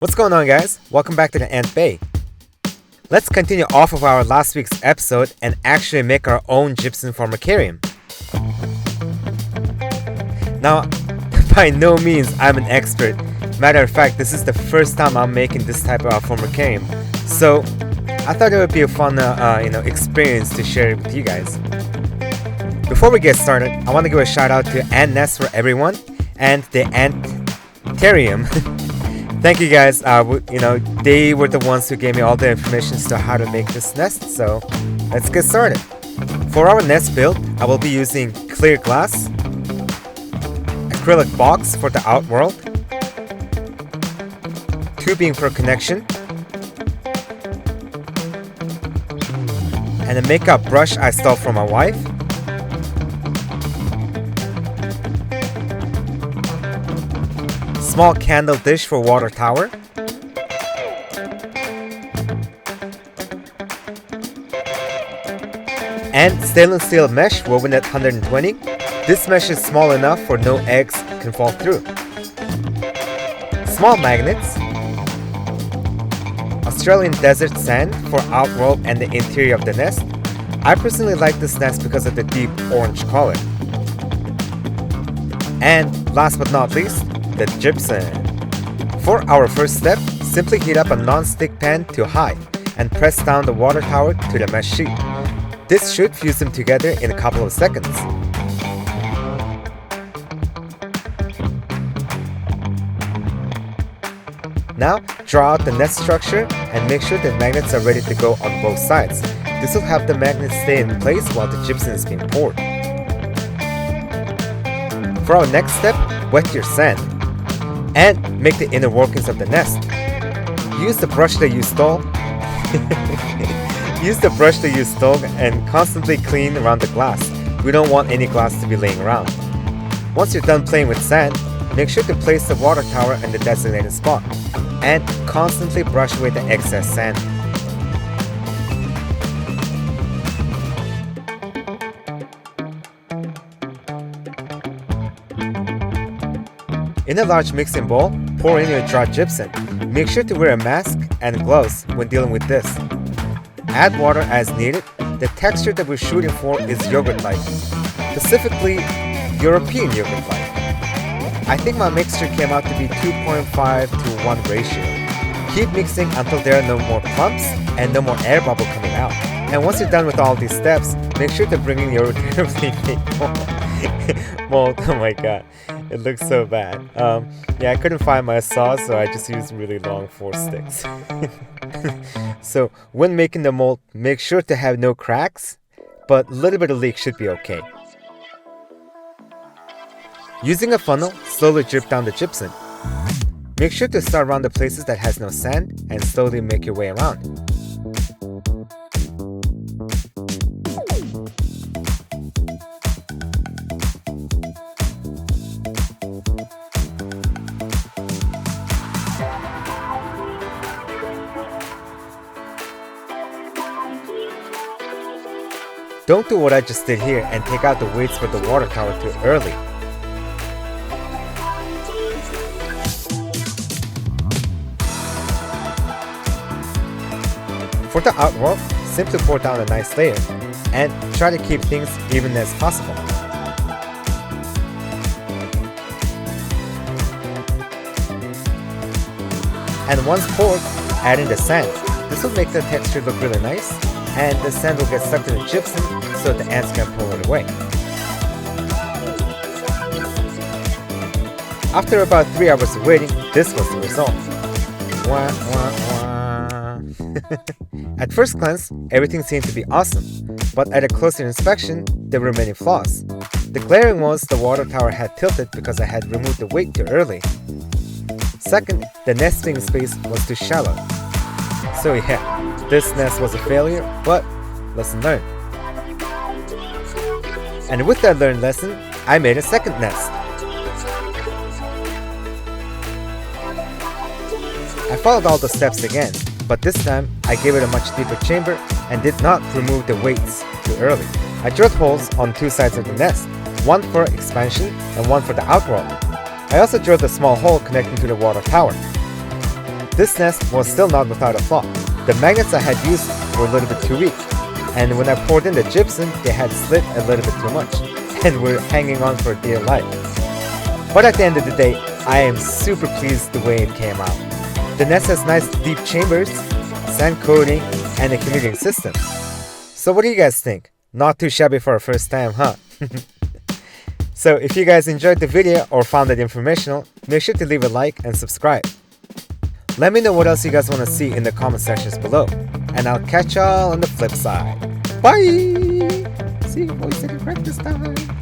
What's going on, guys? Welcome back to the Ant Bay. Let's continue off of our last week's episode and actually make our own gypsum formicarium. Now, by no means I'm an expert. Matter of fact, this is the first time I'm making this type of formicarium, so I thought it would be a fun experience to share it with you guys. Before we get started, I want to give a shout out to Ant Nest for Everyone and the Antarium. Thank you guys. They were the ones who gave me all the information as to how to make this nest. So let's get started. For our nest build, I will be using clear glass, acrylic box for the outworld, tubing for connection, and a makeup brush I stole from my wife. Small candle dish for water tower, and stainless steel mesh woven at 120. This mesh is small enough for no eggs can fall through. Small magnets, Australian desert sand for outworld and the interior of the nest. I personally like this nest because of the deep orange color. And last but not least, the gypsum. For our first step, simply heat up a non-stick pan to high and press down the water tower to the mesh sheet. This should fuse them together in a couple of seconds. Now, draw out the nest structure and make sure the magnets are ready to go on both sides. This will help the magnets stay in place while the gypsum is being poured. For our next step, wet your sand and make the inner workings of the nest. Use the brush that you stole. Use the brush that you stole and constantly clean around the glass. We don't want any glass to be laying around. Once you're done playing with sand, make sure to place the water tower in the designated spot and constantly brush away the excess sand. In a large mixing bowl, pour in your dry gypsum. Make sure to wear a mask and gloves when dealing with this. Add water as needed. The texture that we're shooting for is yogurt-like, specifically European yogurt-like. I think my mixture came out to be 2.5 to 1 ratio. Keep mixing until there are no more clumps and no more air bubble coming out. And once you're done with all these steps, make sure to bring in your terribly fake mold. Oh my god. It looks so bad. I couldn't find my saw, so I just used really long force sticks. So when making the mold, make sure to have no cracks, but a little bit of leak should be okay. Using a funnel, slowly drip down the gypsum. Make sure to start around the places that has no sand and slowly make your way around. Don't do what I just did here and take out the weights for the water tower too early. For the outworld, simply pour down a nice layer and try to keep things even as possible. And once poured, add in the sand. This will make the texture look really nice, and the sand will get stuck to the gypsum so the ants can pull it away. After about 3 hours of waiting, this was the result. Wah, wah, wah. At first glance, everything seemed to be awesome, but at a closer inspection, there were many flaws. The glaring was the water tower had tilted because I had removed the weight too early. Second, the nesting space was too shallow. So yeah, this nest was a failure, but lesson learned. And with that learned lesson, I made a second nest. I followed all the steps again, but this time I gave it a much deeper chamber and did not remove the weights too early. I drilled holes on 2 sides of the nest, one for expansion and one for the outworld. I also drilled a small hole connecting to the water tower. This nest was still not without a flaw. The magnets I had used were a little bit too weak, and when I poured in the gypsum, they had slid a little bit too much, and were hanging on for dear life. But at the end of the day, I am super pleased the way it came out. The nest has nice deep chambers, sand coating, and a commuting system. So what do you guys think? Not too shabby for a first time, huh? So if you guys enjoyed the video or found it informational, make sure to leave a like and subscribe. Let me know what else you guys want to see in the comment sections below, and I'll catch y'all on the flip side. Bye! See you boys at breakfast time.